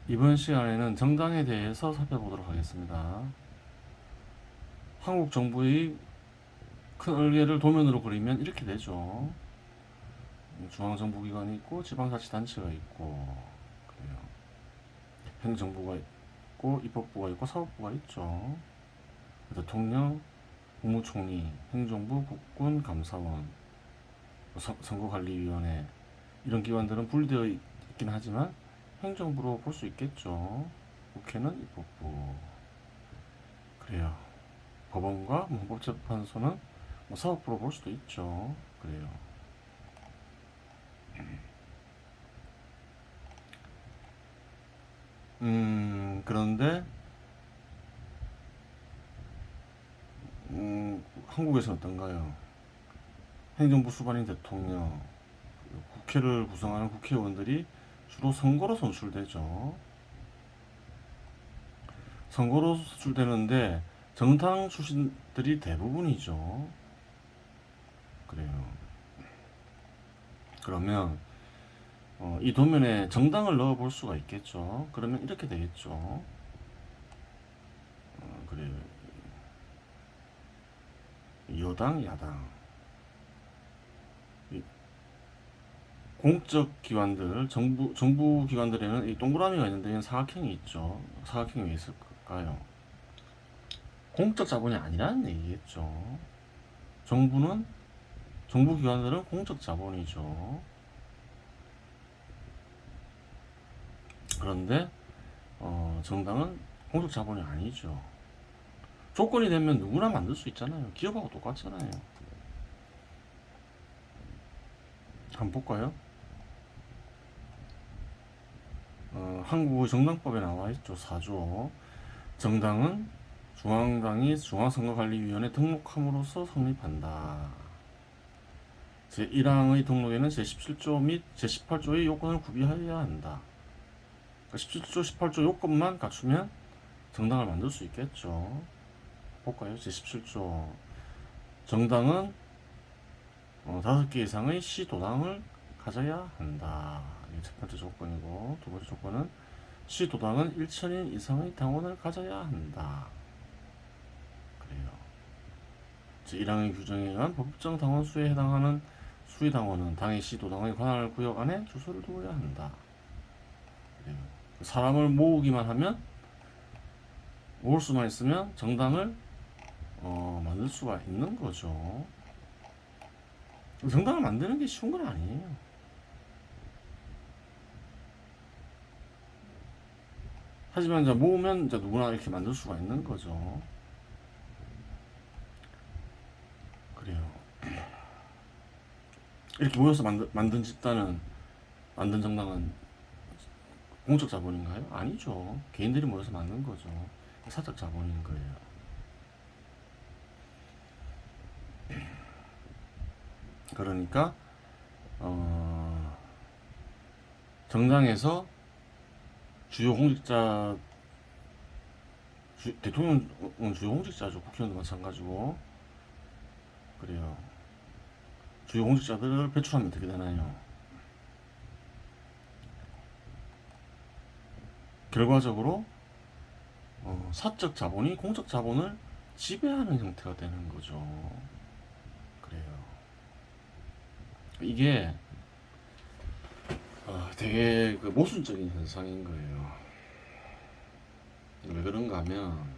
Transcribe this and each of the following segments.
이번 시간에는 정당에 대해서 살펴보도록 하겠습니다. 한국 정부의 큰 얼개를 도면으로 그리면 이렇게 되죠. 중앙정부기관이 있고 지방자치단체가 있고, 그래요. 행정부가 있고 입법부가 있고 사법부가 있죠. 대통령, 국무총리, 행정부, 국군, 감사원, 선거관리위원회, 이런 기관들은 분리되어 있긴 하지만 행정부로 볼 수 있겠죠. 국회는 입법부. 그래요. 법원과 헌법재판소는 사법부로 볼 수도 있죠. 그래요. 그런데 한국에서는 어떤가요? 행정부 수반인 대통령, 국회를 구성하는 국회의원들이 주로 선거로 선출되죠. 선거로 선출되는데 정당 출신들이 대부분이죠. 그래요. 그러면 이 도면에 정당을 넣어 볼 수가 있겠죠. 그러면 이렇게 되겠죠. 그래요. 여당, 야당. 공적 기관들, 정부 기관들에는 이 동그라미가 있는데 이건 사각형이 있죠. 사각형이 왜 있을까요? 공적 자본이 아니라는 얘기겠죠. 정부 기관들은 공적 자본이죠. 그런데 정당은 공적 자본이 아니죠. 조건이 되면 누구나 만들 수 있잖아요. 기업하고 똑같잖아요. 한번 볼까요? 한국의 정당법에 나와 있죠. 4조. 정당은 중앙당이 중앙선거관리위원회 등록함으로써 성립한다. 제1항의 등록에는 제17조 및 제18조의 요건을 구비하여야 한다. 17조, 18조 요건만 갖추면 정당을 만들 수 있겠죠. 볼까요? 제17조. 정당은 5개 이상의 시도당을 가져야 한다. 이게 첫 번째 조건이고, 두 번째 조건은 시도당은 1천인 이상의 당원을 가져야 한다. 그래요. 제1항의 규정에 의한 법정 당원 수에 해당하는 수의 당원은 당의 시도당의 관할 구역 안에 주소를 두어야 한다. 그래요. 사람을 모으기만 하면, 모을 수만 있으면 정당을 만들 수가 있는 거죠. 정당을 만드는 게 쉬운 건 아니에요. 하지만 이제 모으면 이제 누구나 이렇게 만들 수가 있는 거죠. 그래요. 이렇게 모여서 만든 집단은, 만든 정당은 공적 자본인가요? 아니죠. 개인들이 모여서 만든 거죠. 사적 자본인 거예요. 그러니까 정당에서 주요 공직자, 대통령은 주요 공직자죠. 국회의원도 마찬가지고. 그래요. 주요 공직자들을 배출하면 어떻게 되나요? 결과적으로 사적 자본이 공적 자본을 지배하는 형태가 되는 거죠. 그래요. 이게 되게 그 모순적인 현상인 거예요. 왜 그런가 하면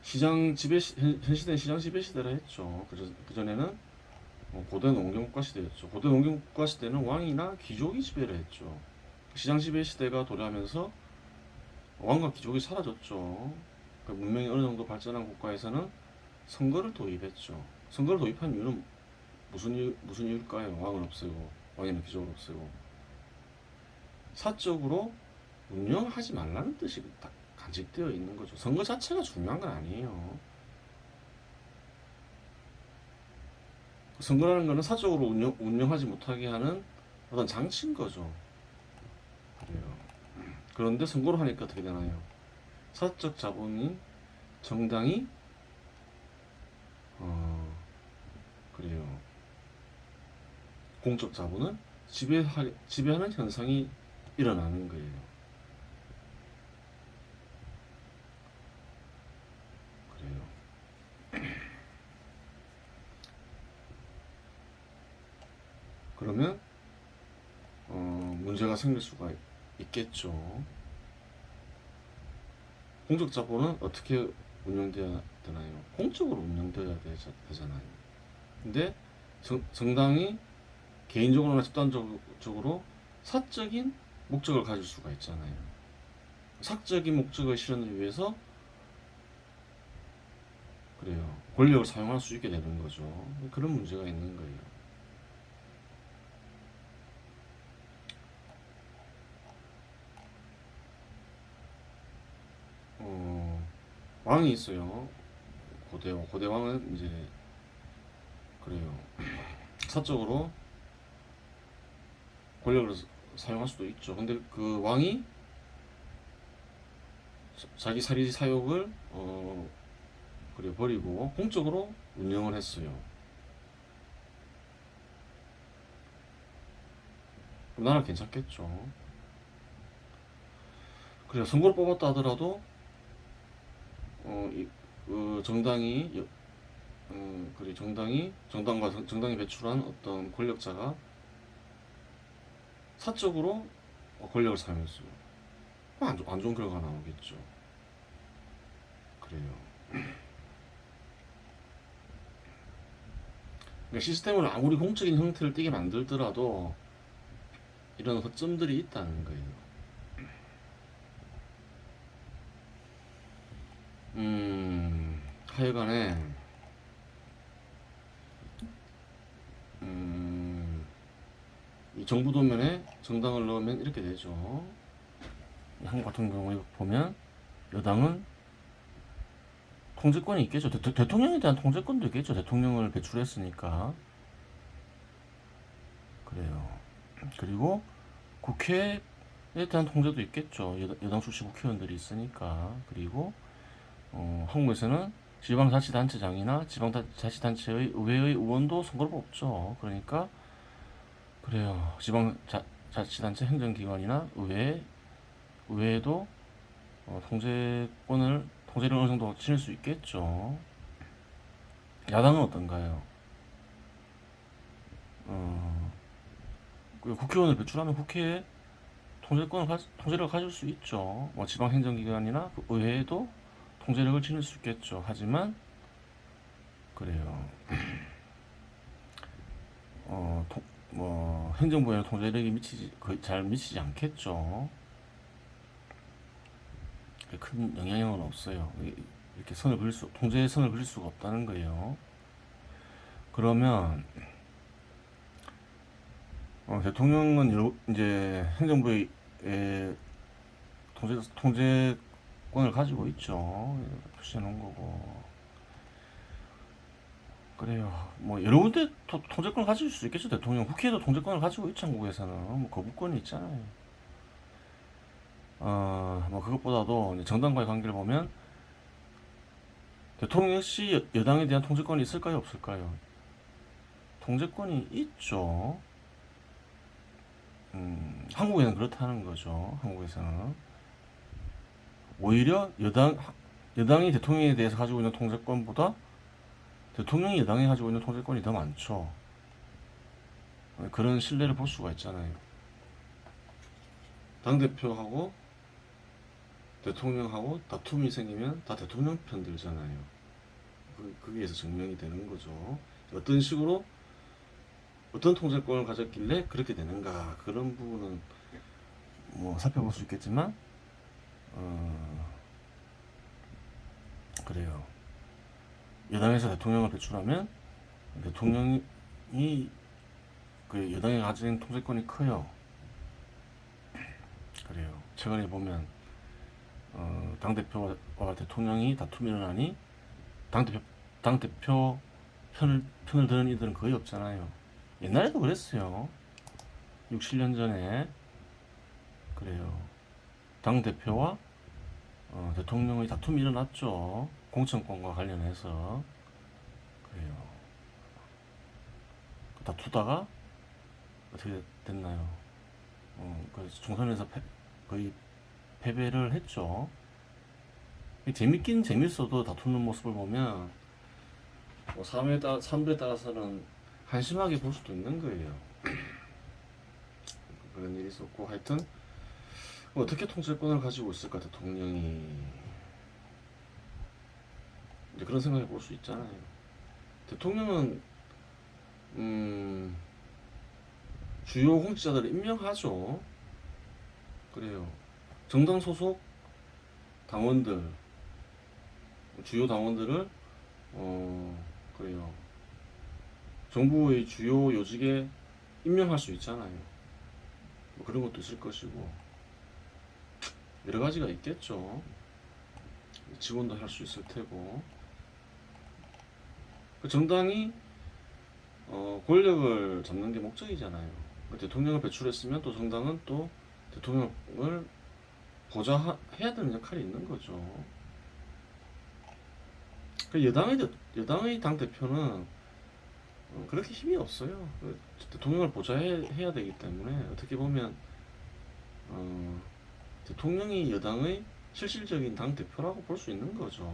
시장 지배 현 시대는 시장 지배 시대라 했죠. 그 전에는 고대 농경국가 시대였죠. 고대 농경국가 시대는 왕이나 귀족이 지배를 했죠. 시장 지배 시대가 도래하면서 왕과 귀족이 사라졌죠. 그 문명이 어느 정도 발전한 국가에서는 선거를 도입했죠. 선거를 도입한 이유는 무슨 이유일까요? 왕을 없애고, 왕이나 귀족을 없애고. 사적으로 운영하지 말라는 뜻이 간직되어 있는 거죠. 선거 자체가 중요한 건 아니에요. 선거라는 것은 사적으로 운영하지 못하게 하는 어떤 장치인 거죠. 그래요. 그런데 선거를 하니까 어떻게 되나요? 사적 자본인 정당이 그래요. 공적 자본을 지배하는 현상이 일어나는 거예요. 그래요. 그러면 문제가 생길 수가 있겠죠. 공적 자본은 어떻게 운영돼야 되나요? 공적으로 운영돼야 되잖아요. 근데 정당이 개인적으로나 집단적으로 사적인 목적을 가질 수가 있잖아요. 사적인 목적을 실현을 위해서 그래요. 권력을 사용할 수 있게 되는 거죠. 그런 문제가 있는 거예요. 왕이 있어요. 고대 왕은 이제 그래요. 사적으로 권력을 사용할 수도 있죠. 근데 그 왕이 자기 사리 사욕을 그래 버리고 공적으로 운영을 했어요. 그럼 나는 괜찮겠죠. 그래 선거를 뽑았다 하더라도 정당이 그래 정당이 배출한 어떤 권력자가 사적으로 권력을 사용했어요. 안 좋은 결과가 나오겠죠. 그래요. 그러니까 시스템을 아무리 공적인 형태를 띠게 만들더라도 이런 허점들이 있다는 거예요. 하여간에 이 정부 도면에 정당을 넣으면 이렇게 되죠. 한국 같은 경우에 보면 여당은 통제권이 있겠죠. 대통령에 대한 통제권도 있겠죠. 대통령을 배출했으니까. 그래요. 그리고 국회에 대한 통제도 있겠죠. 여당 출신 국회의원들이 있으니까. 그리고 한국에서는 지방자치단체장이나 지방자치단체의 의회의 의원도 선거를 뽑죠. 그러니까 그래요. 지방자치단체 행정기관이나 의회에도 통제를 어느 정도 지닐 수 있겠죠. 야당은 어떤가요? 국회의원을 배출하면 국회에 통제를 가질 수 있죠. 뭐 지방행정기관이나 그 의회에도 통제력을 지닐 수 있겠죠. 하지만 그래요. 행정부에는 통제력이 거의 잘 미치지 않겠죠. 큰 영향은 없어요. 이렇게 통제의 선을 그릴 수가 없다는 거예요. 그러면 대통령은 이제 행정부의 통제권을 가지고 있죠. 표시해 놓은 거고. 그래요. 뭐 여러 군데 통제권을 가질 수 있겠죠. 대통령, 국회에도 통제권을 가지고 있죠. 한국에서는 뭐 거부권이 있잖아요. 뭐 그것보다도 정당과의 관계를 보면 대통령 역시 여당에 대한 통제권이 있을까요, 없을까요? 통제권이 있죠. 한국에는 그렇다는 거죠. 한국에서는 오히려 여당이 대통령에 대해서 가지고 있는 통제권보다 대통령이 여당이 가지고 있는 통제권이 더 많죠. 그런 신뢰를 볼 수가 있잖아요. 당대표하고 대통령하고 다툼이 생기면 다 대통령 편 들잖아요. 거기에서 증명이 되는 거죠. 어떤 식으로 어떤 통제권을 가졌길래 그렇게 되는가, 그런 부분은 뭐 살펴볼 수 있겠지만 그래요. 여당에서 대통령을 배출하면 대통령이 그 여당이 가진 통제권이 커요. 그래요. 최근에 보면 당대표와 대통령이 다툼이 일어나니 당대표 편을 드는 이들은 거의 없잖아요. 옛날에도 그랬어요. 6, 7년 전에 그래요. 당대표와 대통령의 다툼이 일어났죠. 공천권과 관련해서. 그래요. 다투다가 어떻게 됐나요? 총선에서 거의 패배를 했죠. 재밌긴 재밌어도 다투는 모습을 보면 뭐 사람에 따라서는 한심하게 볼 수도 있는 거예요. 그런 일이 있었고, 하여튼 어떻게 통제권을 가지고 있을까 대통령이, 이제 그런 생각해 볼 수 있잖아요. 대통령은 주요 공직자들을 임명하죠. 그래요. 정당 소속 당원들, 주요 당원들을 그래요. 정부의 주요 요직에 임명할 수 있잖아요. 뭐 그런 것도 있을 것이고 여러 가지가 있겠죠. 지원도 할 수 있을 테고. 그 정당이 권력을 잡는 게 목적이잖아요. 그 대통령을 배출했으면 또 정당은 또 대통령을 보좌해야 되는 역할이 있는 거죠. 그 여당의 당 대표는 그렇게 힘이 없어요. 그 대통령을 보좌해야 되기 때문에 어떻게 보면 대통령이 여당의 실질적인 당 대표라고 볼 수 있는 거죠.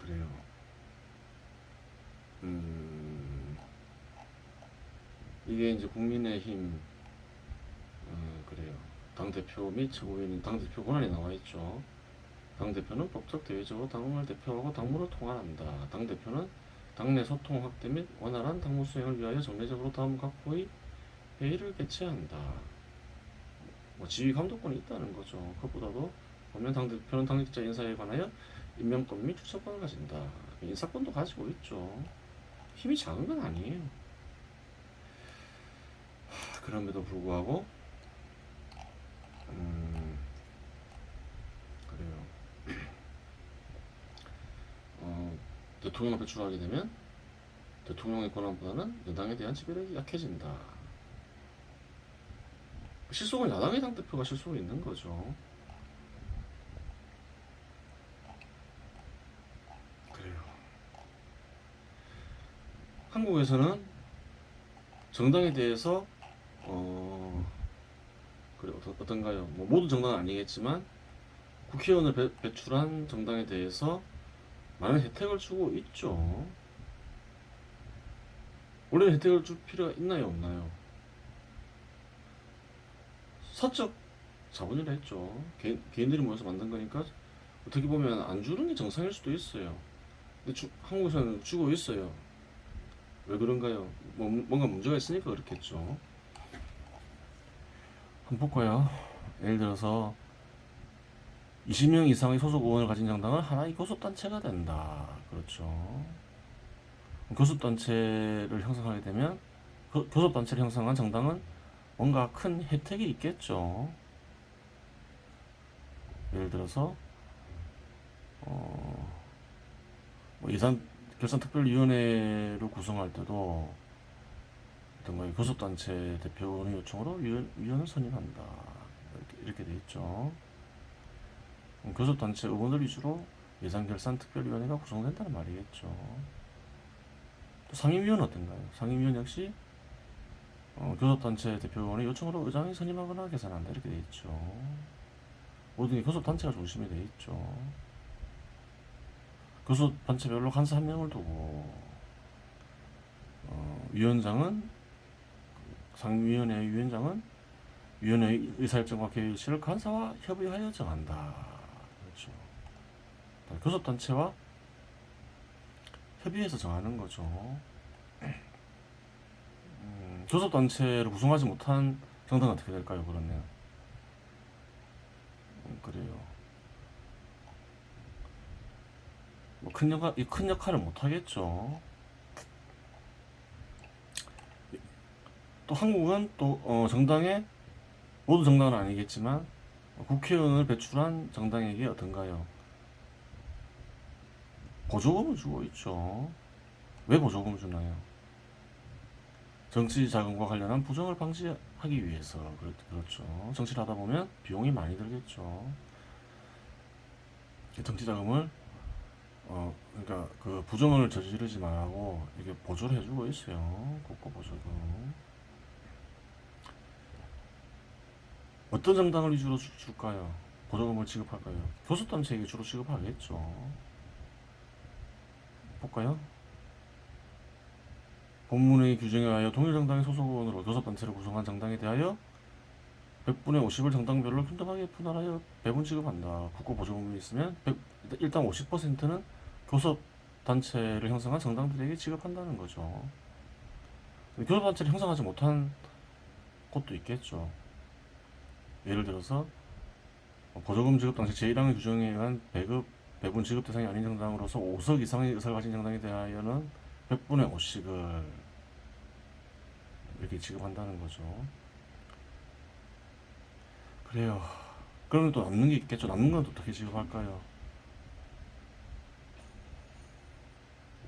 그래요. 이게 이제 국민의힘 그래요. 당대표 및 최고위원 당대표 권한이 나와 있죠. 당대표는 법적 대외적으로 당을 대표하고 당무를 통할한다. 당대표는 당내 소통 확대 및 원활한 당무 수행을 위하여 정례적으로 다음 각호의 회의를 개최한다. 뭐 지휘 감독권이 있다는 거죠. 그것보다도 보면 당대표는 당직자 인사에 관하여 임명권 및 추천권을 가진다. 인사권도 가지고 있죠. 힘이 작은 건 아니에요. 그럼에도 불구하고 그래요. 대통령을 배출하게 되면 대통령의 권한보다는 여당에 대한 지배력이 약해진다. 실속은 야당의 당대표가 실속이 있는 거죠. 그래요. 한국에서는 정당에 대해서 그래 어떤가요? 뭐 모든 정당은 아니겠지만 국회의원을 배출한 정당에 대해서 많은 혜택을 주고 있죠. 원래는 혜택을 줄 필요가 있나요, 없나요? 사적 자본이라 했죠. 개인들이 모여서 만든 거니까 어떻게 보면 안 주는 게 정상일 수도 있어요. 근데 한국에서는 주고 있어요. 왜 그런가요? 뭔가 문제가 있으니까 그렇겠죠. 한번 볼까요? 예를 들어서 20명 이상의 소속 의원을 가진 정당은 하나의 교섭단체가 된다. 그렇죠. 교섭단체를 형성하게 되면 교섭단체를 형성한 정당은 뭔가 큰 혜택이 있겠죠. 예를 들어서 뭐 예산 결산특별위원회를 구성할 때도 어떤 거 교섭단체 대표의 요청으로 위원을 선임한다. 이렇게 돼 있죠. 교섭단체 의원들 위주로 예산결산특별위원회가 구성된다는 말이겠죠. 또 상임위원 어떤가요? 상임위원 역시 교섭단체 대표원의 요청으로 의장이 선임하거나 계산한다 이렇게 돼 있죠. 모든 게 교섭단체가 중심이 돼 있죠. 교섭단체별로 간사 한 명을 두고 위원장은 상임위원회 위원장은 위원회 의사일정과 계획실을 간사와 협의하여 정한다. 그렇죠. 교섭단체와 협의해서 정하는 거죠. 교섭단체를 구성하지 못한 정당은 어떻게 될까요? 그러면 그래요. 뭐 큰 역할을 못 하겠죠. 또 한국은 또 정당에 모두 정당은 아니겠지만 국회의원을 배출한 정당에게 어떤가요? 보조금을 주고 있죠. 왜 보조금을 주나요? 정치 자금과 관련한 부정을 방지하기 위해서. 그렇죠. 정치를 하다 보면 비용이 많이 들겠죠. 정치 자금을 그러니까 그 부정을 저지르지 말고 이게 보조를 해주고 있어요. 국고 보조금. 어떤 정당을 위주로 줄까요? 보조금을 지급할까요? 교섭단체에게 주로 지급하겠죠. 볼까요? 본문의 규정에 의하여 동일정당의 소속원으로 교섭단체를 구성한 정당에 대하여 100분의 50을 정당별로 균등하게 분할하여 배분 지급한다. 국고 보조금이 있으면 일단 50%는 교섭단체를 형성한 정당들에게 지급한다는 거죠. 교섭단체를 형성하지 못한 곳도 있겠죠. 예를 들어서 보조금 지급 당시 제1항의 규정에 의한 배분 지급 대상이 아닌 정당으로서 5석 이상의 의석을 가진 정당에 대하여는 100분의 5씩을 이렇게 지급한다는 거죠. 그래요. 그러면 또 남는 게 있겠죠. 남는 건 또 어떻게 지급할까요?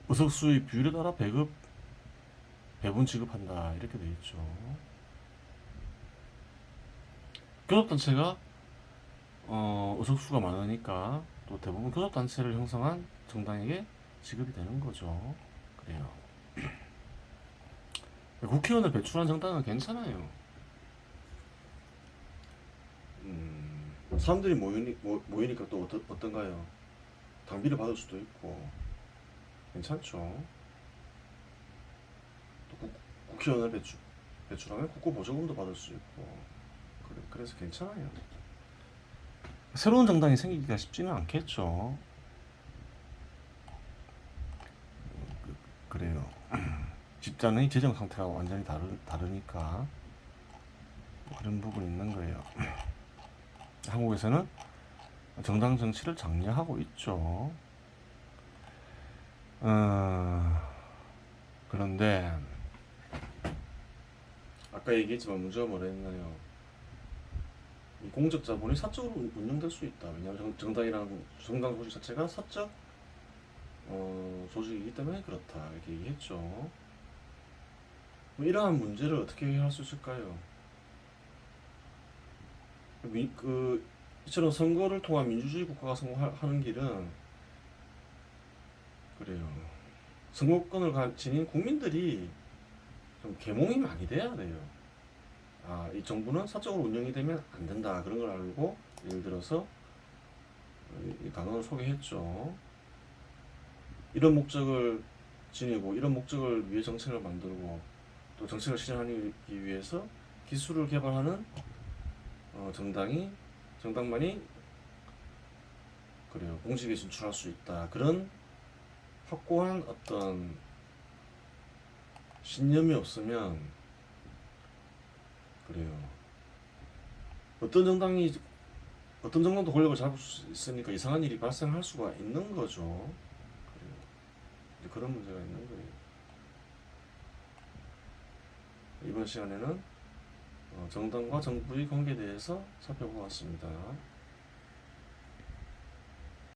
의석수의 비율에 따라 배분 지급한다. 이렇게 돼 있죠. 교섭단체가 의석수가 많으니까 또 대부분 교섭단체를 형성한 정당에게 지급이 되는 거죠. 그래요. 국회의원을 배출한 정당은 괜찮아요. 사람들이 모이니까 또 어떤가요? 당비를 받을 수도 있고 괜찮죠. 또 국회의원을 배출하면 국고 보조금도 받을 수 있고 그래서 괜찮아요. 새로운 정당이 생기기가 쉽지는 않겠죠. 그래요. 집단의 재정 상태가 완전히 다르니까 그런 부분이 있는 거예요. 한국에서는 정당 정치를 장려하고 있죠. 그런데 아까 얘기했지만 문제가 뭐라 했나요? 이 공적 자본이 사적으로 운영될 수 있다. 왜냐하면 정당이라는 정당 조직 자체가 사적 조직이기 때문에 그렇다. 이렇게 얘기했죠. 이러한 문제를 어떻게 해결할 수 있을까요? 이처럼 선거를 통한 민주주의 국가가 성공하는 길은 그래요. 선거권을 지닌 국민들이 좀 계몽이 많이 돼야 돼요. 이 정부는 사적으로 운영이 되면 안 된다. 그런 걸 알고 예를 들어서 이 단어를 소개했죠. 이런 목적을 지니고 이런 목적을 위해 정책을 만들고 또 정책을 실현하기 위해서 기술을 개발하는 정당만이 그래요. 공직에 진출할 수 있다. 그런 확고한 어떤 신념이 없으면 그래요. 어떤 정당도 권력을 잡을 수 있으니까 이상한 일이 발생할 수가 있는 거죠. 그래요. 이제 그런 문제가 있는 거예요. 이번 시간에는 정당과 정부의 관계에 대해서 살펴보았습니다.